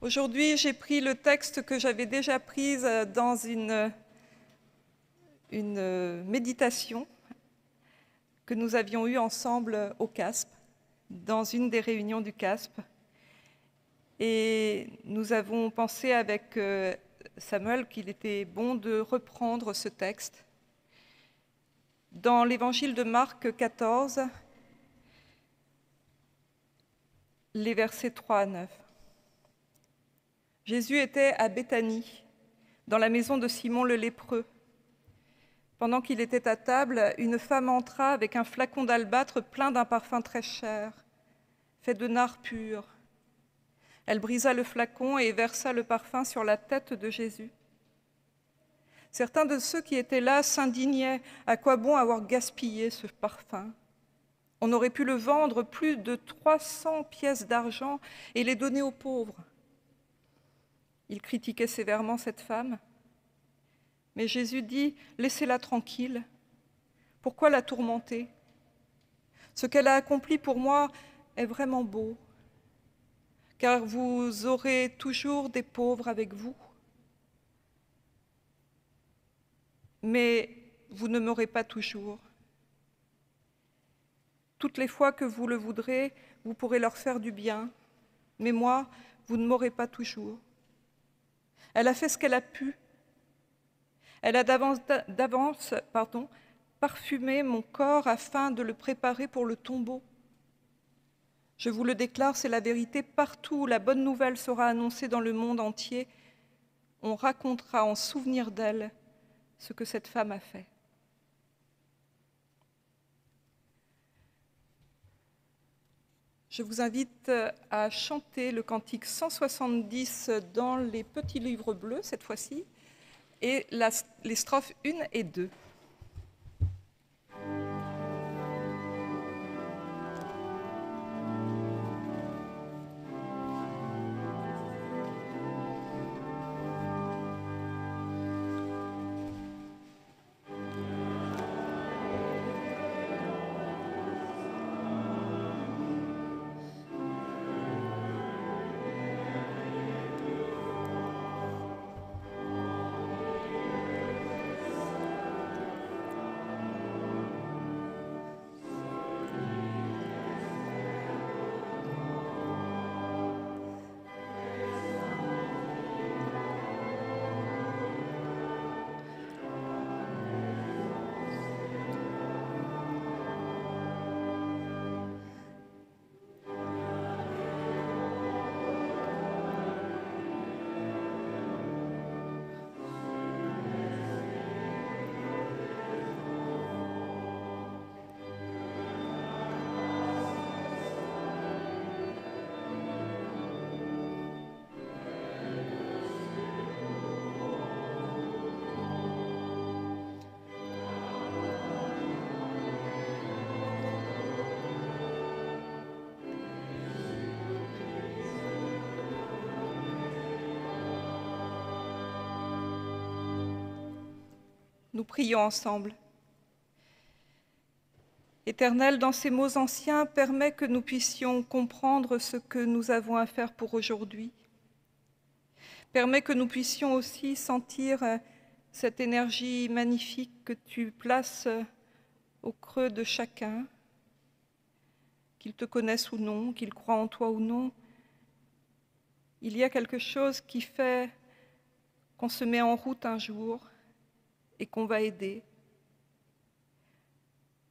Aujourd'hui, j'ai pris le texte que j'avais déjà pris dans une méditation que nous avions eue ensemble au CASP, dans une des réunions du CASP. Et nous avons pensé avec Samuel qu'il était bon de reprendre ce texte. Dans l'évangile de Marc 14, les versets 3 à 9. Jésus était à Béthanie, dans la maison de Simon le lépreux. Pendant qu'il était à table, une femme entra avec un flacon d'albâtre plein d'un parfum très cher, fait de nard pur. Elle brisa le flacon et versa le parfum sur la tête de Jésus. Certains de ceux qui étaient là s'indignaient. À quoi bon avoir gaspillé ce parfum? On aurait pu le vendre plus de 300 pièces d'argent et les donner aux pauvres. Ils critiquaient sévèrement cette femme. Mais Jésus dit, laissez-la tranquille. Pourquoi la tourmenter? Ce qu'elle a accompli pour moi est vraiment beau, car vous aurez toujours des pauvres avec vous. Mais vous ne m'aurez pas toujours. Toutes les fois que vous le voudrez, vous pourrez leur faire du bien, mais moi, vous ne m'aurez pas toujours. Elle a fait ce qu'elle a pu. Elle a d'avance parfumé mon corps afin de le préparer pour le tombeau. Je vous le déclare, c'est la vérité. Partout où la bonne nouvelle sera annoncée dans le monde entier, on racontera en souvenir d'elle ce que cette femme a fait. Je vous invite à chanter le cantique 170 dans les petits livres bleus cette fois-ci, et les strophes 1 et 2. Nous prions ensemble. Éternel, dans ces mots anciens, permets que nous puissions comprendre ce que nous avons à faire pour aujourd'hui. Permets que nous puissions aussi sentir cette énergie magnifique que tu places au creux de chacun, qu'il te connaisse ou non, qu'il croie en toi ou non. Il y a quelque chose qui fait qu'on se met en route un jour et qu'on va aider.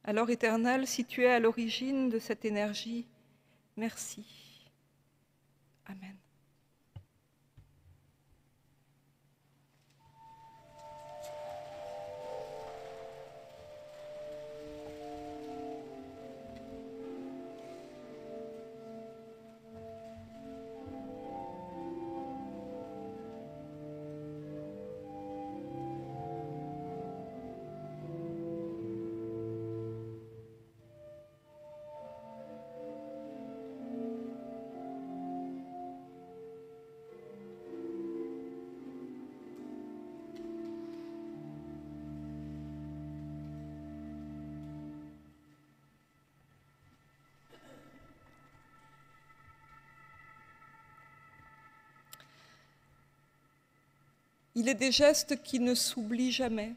Alors, Éternel, si tu es à l'origine de cette énergie, merci. Amen. Il est des gestes qui ne s'oublient jamais.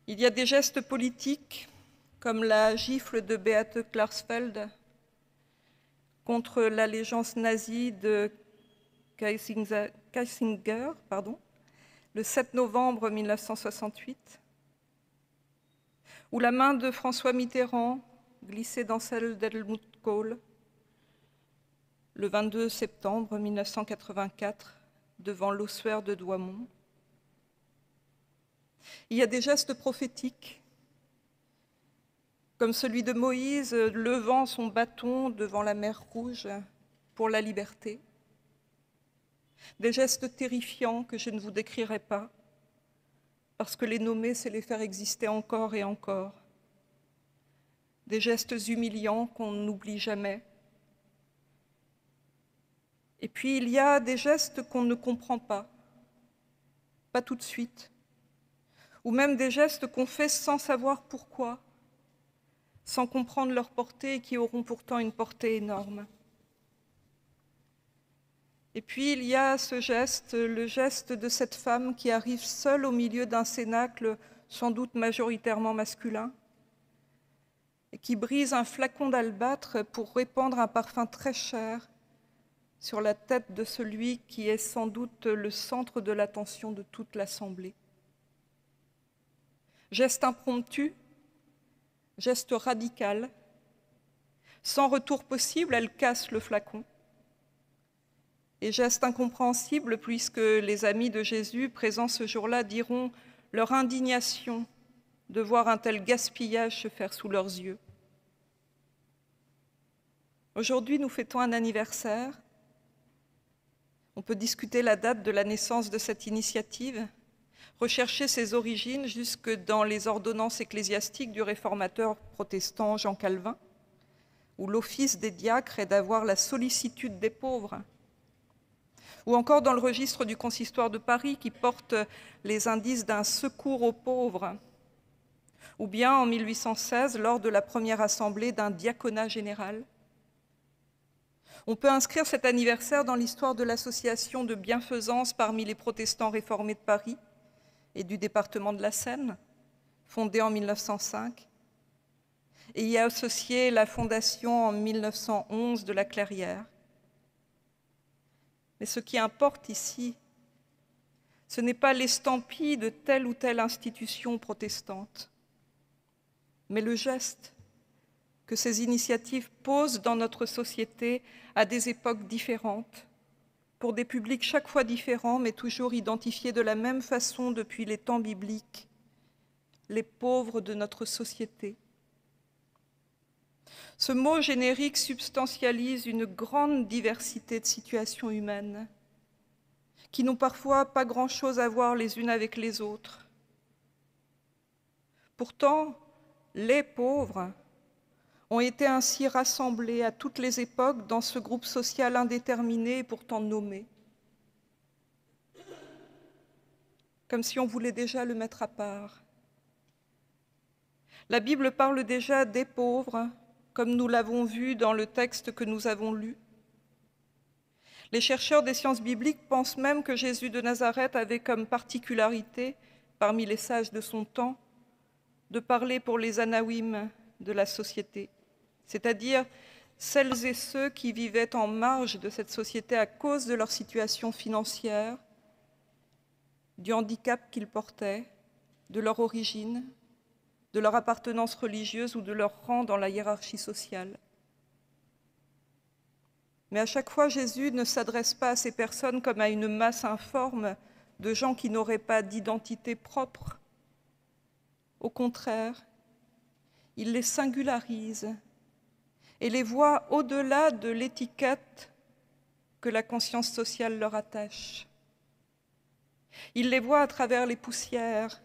Il y a des gestes politiques, comme la gifle de Beate Klarsfeld contre l'allégeance nazie de Kaisinger, le 7 novembre 1968, ou la main de François Mitterrand glissée dans celle d'Helmut Kohl le 22 septembre 1984 devant l'ossuaire de Douaumont. Il y a des gestes prophétiques, comme celui de Moïse levant son bâton devant la mer Rouge pour la liberté. Des gestes terrifiants que je ne vous décrirai pas, parce que les nommer, c'est les faire exister encore et encore. Des gestes humiliants qu'on n'oublie jamais. Et puis il y a des gestes qu'on ne comprend pas tout de suite, ou même des gestes qu'on fait sans savoir pourquoi, sans comprendre leur portée et qui auront pourtant une portée énorme. Et puis il y a ce geste, le geste de cette femme qui arrive seule au milieu d'un cénacle sans doute majoritairement masculin et qui brise un flacon d'albâtre pour répandre un parfum très cher sur la tête de celui qui est sans doute le centre de l'attention de toute l'assemblée. Geste impromptu, geste radical, sans retour possible, elle casse le flacon. Et geste incompréhensible, puisque les amis de Jésus, présents ce jour-là, diront leur indignation de voir un tel gaspillage se faire sous leurs yeux. Aujourd'hui, nous fêtons un anniversaire. On peut discuter la date de la naissance de cette initiative, rechercher ses origines jusque dans les ordonnances ecclésiastiques du réformateur protestant Jean Calvin, où l'office des diacres est d'avoir la sollicitude des pauvres, ou encore dans le registre du consistoire de Paris qui porte les indices d'un secours aux pauvres, ou bien en 1816, lors de la première assemblée d'un diaconat général. On peut inscrire cet anniversaire dans l'histoire de l'association de bienfaisance parmi les protestants réformés de Paris et du département de la Seine, fondée en 1905, et y associer la fondation en 1911 de la Clairière. Mais ce qui importe ici, ce n'est pas l'estampille de telle ou telle institution protestante, mais le geste que ces initiatives posent dans notre société à des époques différentes, pour des publics chaque fois différents, mais toujours identifiés de la même façon depuis les temps bibliques, les pauvres de notre société. Ce mot générique substantialise une grande diversité de situations humaines qui n'ont parfois pas grand-chose à voir les unes avec les autres. Pourtant, les pauvres ont été ainsi rassemblés à toutes les époques dans ce groupe social indéterminé et pourtant nommé, comme si on voulait déjà le mettre à part. La Bible parle déjà des pauvres, comme nous l'avons vu dans le texte que nous avons lu. Les chercheurs des sciences bibliques pensent même que Jésus de Nazareth avait comme particularité, parmi les sages de son temps, de parler pour les anawim de la société, c'est-à-dire celles et ceux qui vivaient en marge de cette société à cause de leur situation financière, du handicap qu'ils portaient, de leur origine, de leur appartenance religieuse ou de leur rang dans la hiérarchie sociale. Mais à chaque fois, Jésus ne s'adresse pas à ces personnes comme à une masse informe de gens qui n'auraient pas d'identité propre. Au contraire, il les singularise et les voit au-delà de l'étiquette que la conscience sociale leur attache. Il les voit à travers les poussières,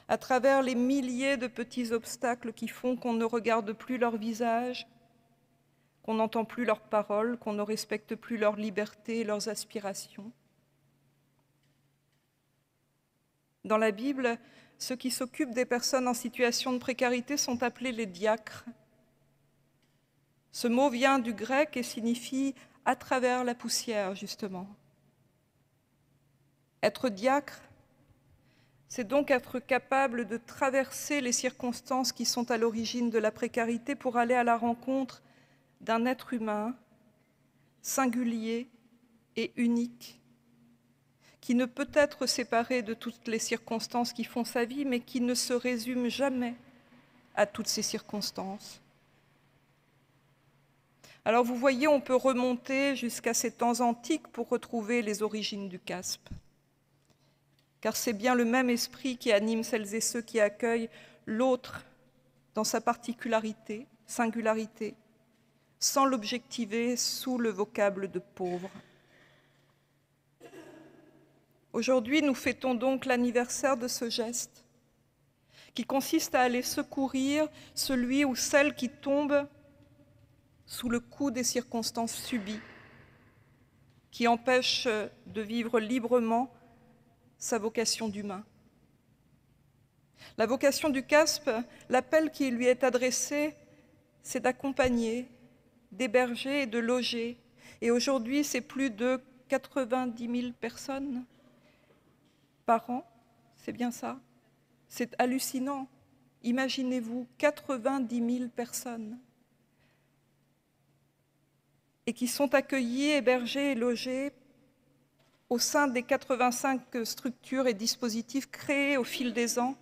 à travers les milliers de petits obstacles qui font qu'on ne regarde plus leur visage, qu'on n'entend plus leurs paroles, qu'on ne respecte plus leur liberté et leurs aspirations. Dans la Bible, ceux qui s'occupent des personnes en situation de précarité sont appelés les diacres. Ce mot vient du grec et signifie « à travers la poussière », justement. Être diacre, c'est donc être capable de traverser les circonstances qui sont à l'origine de la précarité pour aller à la rencontre d'un être humain singulier et unique, qui ne peut être séparé de toutes les circonstances qui font sa vie, mais qui ne se résume jamais à toutes ces circonstances. Alors vous voyez, on peut remonter jusqu'à ces temps antiques pour retrouver les origines du CASP. Car c'est bien le même esprit qui anime celles et ceux qui accueillent l'autre dans sa particularité, singularité, sans l'objectiver sous le vocable de pauvre. Aujourd'hui, nous fêtons donc l'anniversaire de ce geste qui consiste à aller secourir celui ou celle qui tombe sous le coup des circonstances subies, qui empêchent de vivre librement sa vocation d'humain. La vocation du CASP, l'appel qui lui est adressé, c'est d'accompagner, d'héberger et de loger. Et aujourd'hui, c'est plus de 90 000 personnes par an, c'est bien ça? C'est hallucinant. Imaginez-vous, 90 000 personnes et qui sont accueillies, hébergées et logées au sein des 85 structures et dispositifs créés au fil des ans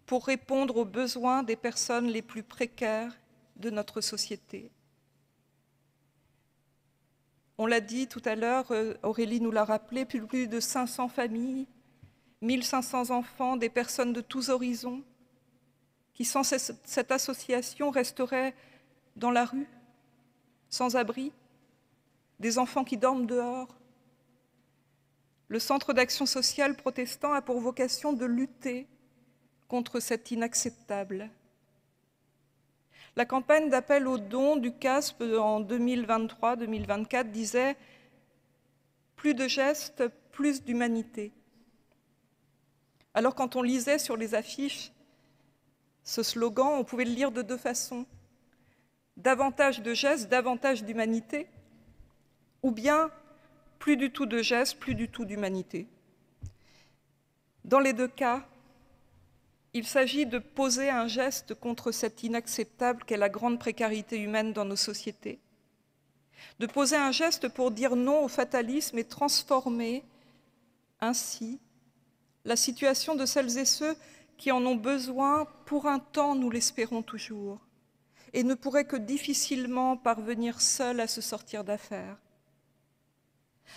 pour répondre aux besoins des personnes les plus précaires de notre société. On l'a dit tout à l'heure, Aurélie nous l'a rappelé, plus de 500 familles, 1500 enfants, des personnes de tous horizons, qui sans cette association resteraient dans la rue, sans abri, des enfants qui dorment dehors. Le Centre d'action sociale protestant a pour vocation de lutter contre cet inacceptable. La campagne d'appel aux dons du CASP en 2023-2024 disait « Plus de gestes, plus d'humanité ». Alors quand on lisait sur les affiches ce slogan, on pouvait le lire de deux façons. Davantage de gestes, davantage d'humanité, ou bien plus du tout de gestes, plus du tout d'humanité. Dans les deux cas, il s'agit de poser un geste contre cet inacceptable qu'est la grande précarité humaine dans nos sociétés. De poser un geste pour dire non au fatalisme et transformer ainsi la situation de celles et ceux qui en ont besoin pour un temps, nous l'espérons toujours, et ne pourraient que difficilement parvenir seuls à se sortir d'affaire.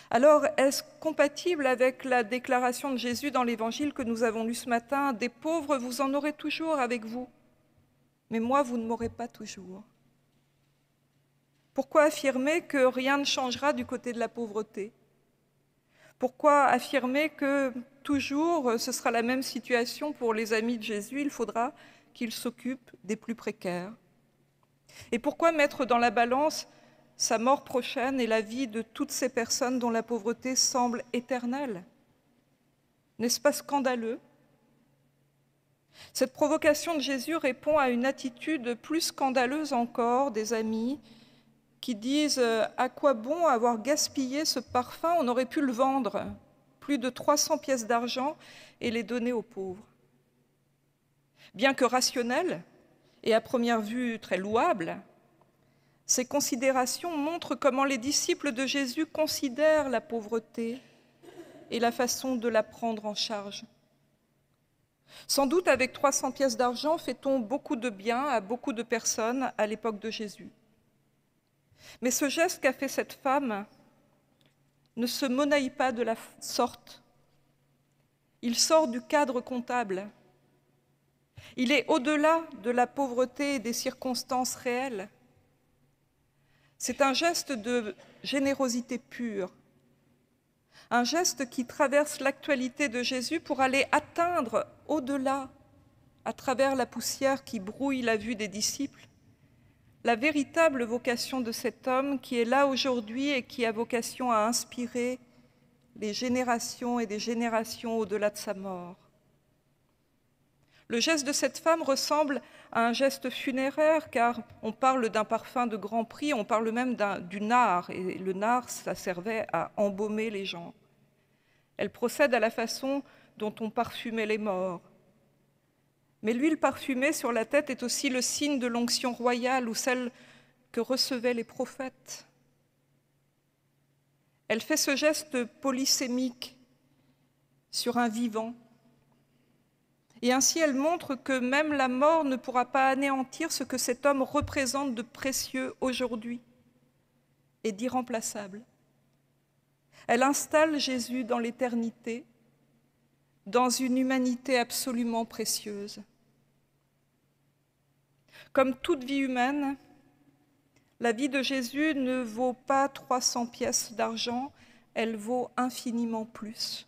Alors, est-ce compatible avec la déclaration de Jésus dans l'Évangile que nous avons lu ce matin ? « Des pauvres, vous en aurez toujours avec vous, mais moi, vous ne m'aurez pas toujours. » Pourquoi affirmer que rien ne changera du côté de la pauvreté ? Pourquoi affirmer que toujours ce sera la même situation pour les amis de Jésus ? Il faudra qu'ils s'occupent des plus précaires. Et pourquoi mettre dans la balance sa mort prochaine et la vie de toutes ces personnes dont la pauvreté semble éternelle? N'est-ce pas scandaleux? Cette provocation de Jésus répond à une attitude plus scandaleuse encore des amis qui disent « À quoi bon avoir gaspillé ce parfum? On aurait pu le vendre, plus de 300 pièces d'argent, et les donner aux pauvres. » Bien que rationnelles et à première vue très louables, ces considérations montrent comment les disciples de Jésus considèrent la pauvreté et la façon de la prendre en charge. Sans doute, avec 300 pièces d'argent, fait-on beaucoup de bien à beaucoup de personnes à l'époque de Jésus. Mais ce geste qu'a fait cette femme ne se monnaie pas de la sorte. Il sort du cadre comptable. Il est au-delà de la pauvreté et des circonstances réelles. C'est un geste de générosité pure, un geste qui traverse l'actualité de Jésus pour aller atteindre au-delà, à travers la poussière qui brouille la vue des disciples, la véritable vocation de cet homme qui est là aujourd'hui et qui a vocation à inspirer les générations et des générations au-delà de sa mort. Le geste de cette femme ressemble à un geste funéraire, car on parle d'un parfum de grand prix, on parle même du nard, et le nard, ça servait à embaumer les gens. Elle procède à la façon dont on parfumait les morts. Mais l'huile parfumée sur la tête est aussi le signe de l'onction royale ou celle que recevaient les prophètes. Elle fait ce geste polysémique sur un vivant. Et ainsi, elle montre que même la mort ne pourra pas anéantir ce que cet homme représente de précieux aujourd'hui et d'irremplaçable. Elle installe Jésus dans l'éternité, dans une humanité absolument précieuse. Comme toute vie humaine, la vie de Jésus ne vaut pas 300 pièces d'argent, elle vaut infiniment plus.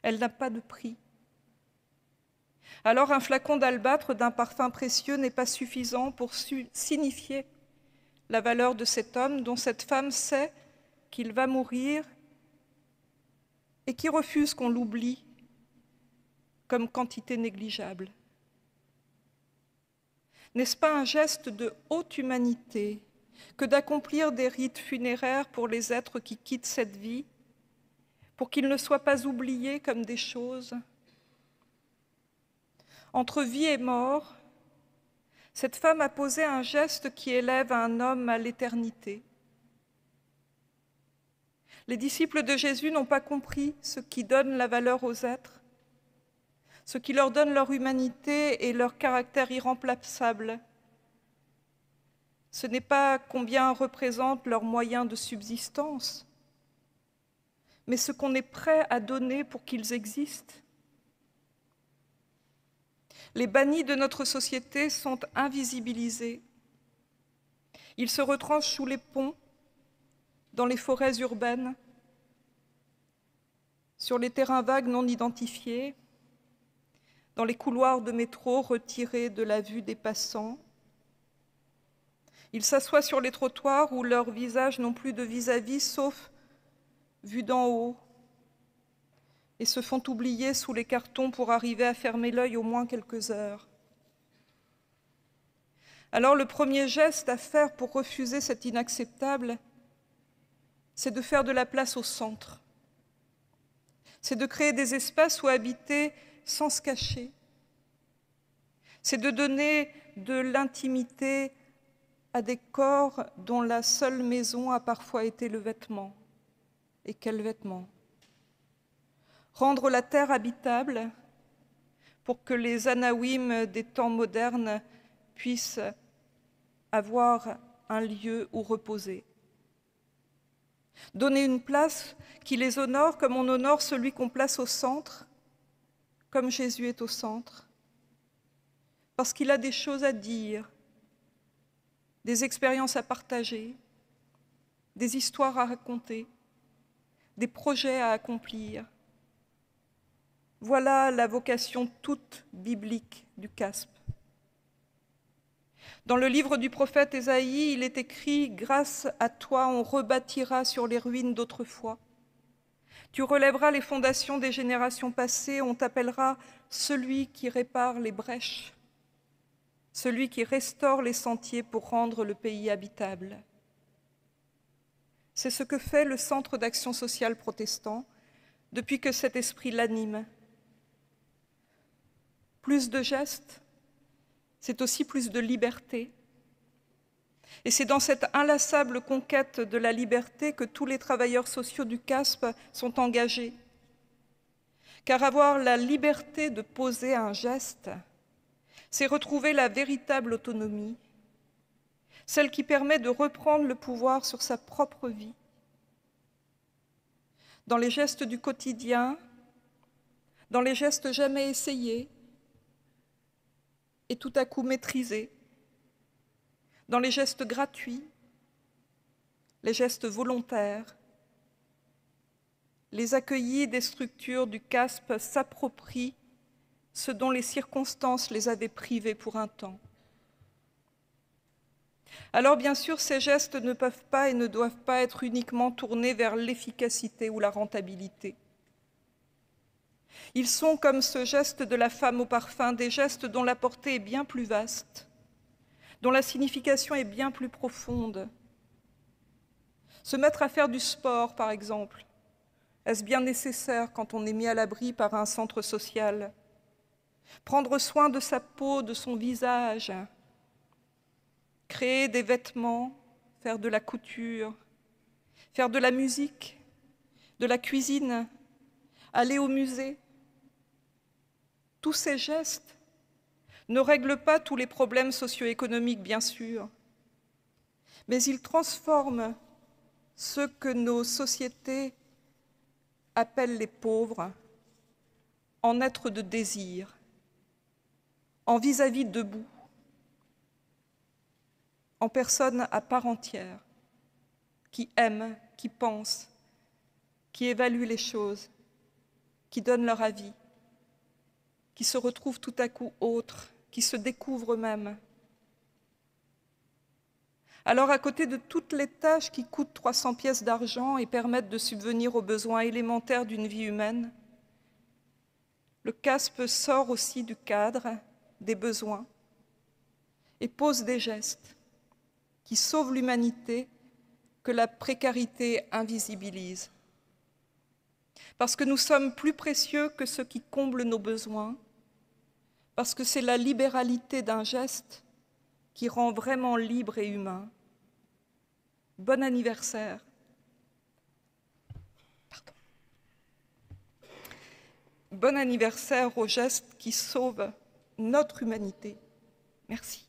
Elle n'a pas de prix. Alors un flacon d'albâtre d'un parfum précieux n'est pas suffisant pour signifier la valeur de cet homme dont cette femme sait qu'il va mourir et qui refuse qu'on l'oublie comme quantité négligeable. N'est-ce pas un geste de haute humanité que d'accomplir des rites funéraires pour les êtres qui quittent cette vie, pour qu'ils ne soient pas oubliés comme des choses? Entre vie et mort, cette femme a posé un geste qui élève un homme à l'éternité. Les disciples de Jésus n'ont pas compris ce qui donne la valeur aux êtres, ce qui leur donne leur humanité et leur caractère irremplaçable. Ce n'est pas combien représentent leurs moyens de subsistance, mais ce qu'on est prêt à donner pour qu'ils existent. Les bannis de notre société sont invisibilisés. Ils se retranchent sous les ponts, dans les forêts urbaines, sur les terrains vagues non identifiés, dans les couloirs de métro retirés de la vue des passants. Ils s'assoient sur les trottoirs où leurs visages n'ont plus de vis-à-vis sauf vus d'en haut et se font oublier sous les cartons pour arriver à fermer l'œil au moins quelques heures. Alors le premier geste à faire pour refuser cet inacceptable, c'est de faire de la place au centre. C'est de créer des espaces où habiter sans se cacher. C'est de donner de l'intimité à des corps dont la seule maison a parfois été le vêtement. Et quel vêtement? Rendre la terre habitable pour que les Anaouim des temps modernes puissent avoir un lieu où reposer. Donner une place qui les honore comme on honore celui qu'on place au centre, comme Jésus est au centre, parce qu'il a des choses à dire, des expériences à partager, des histoires à raconter, des projets à accomplir. Voilà la vocation toute biblique du CASP. Dans le livre du prophète Ésaïe, il est écrit « Grâce à toi, on rebâtira sur les ruines d'autrefois. Tu relèveras les fondations des générations passées, on t'appellera celui qui répare les brèches, celui qui restaure les sentiers pour rendre le pays habitable. » C'est ce que fait le Centre d'action sociale protestant depuis que cet esprit l'anime. Plus de gestes, c'est aussi plus de liberté. Et c'est dans cette inlassable conquête de la liberté que tous les travailleurs sociaux du CASP sont engagés. Car avoir la liberté de poser un geste, c'est retrouver la véritable autonomie, celle qui permet de reprendre le pouvoir sur sa propre vie. Dans les gestes du quotidien, dans les gestes jamais essayés, et tout à coup maîtrisés, dans les gestes gratuits, les gestes volontaires, les accueillis des structures du CASP s'approprient ce dont les circonstances les avaient privés pour un temps. Alors bien sûr, ces gestes ne peuvent pas et ne doivent pas être uniquement tournés vers l'efficacité ou la rentabilité. Ils sont, comme ce geste de la femme au parfum, des gestes dont la portée est bien plus vaste, dont la signification est bien plus profonde. Se mettre à faire du sport, par exemple, Est-ce bien nécessaire quand on est mis à l'abri par un centre social? Prendre soin de sa peau, de son visage, créer des vêtements, faire de la couture, faire de la musique, de la cuisine, aller au musée. Tous ces gestes ne règlent pas tous les problèmes socio-économiques, bien sûr, mais ils transforment ce que nos sociétés appellent les pauvres en êtres de désir, en vis-à-vis debout, en personnes à part entière, qui aiment, qui pensent, qui évaluent les choses, qui donnent leur avis, qui se retrouvent tout à coup autres, qui se découvrent eux-mêmes. Alors, à côté de toutes les tâches qui coûtent 300 pièces d'argent et permettent de subvenir aux besoins élémentaires d'une vie humaine, le CASP sort aussi du cadre des besoins et pose des gestes qui sauvent l'humanité que la précarité invisibilise. Parce que nous sommes plus précieux que ce qui comble nos besoins, parce que c'est la libéralité d'un geste qui rend vraiment libre et humain. Bon anniversaire. Pardon. Bon anniversaire au geste qui sauve notre humanité. Merci.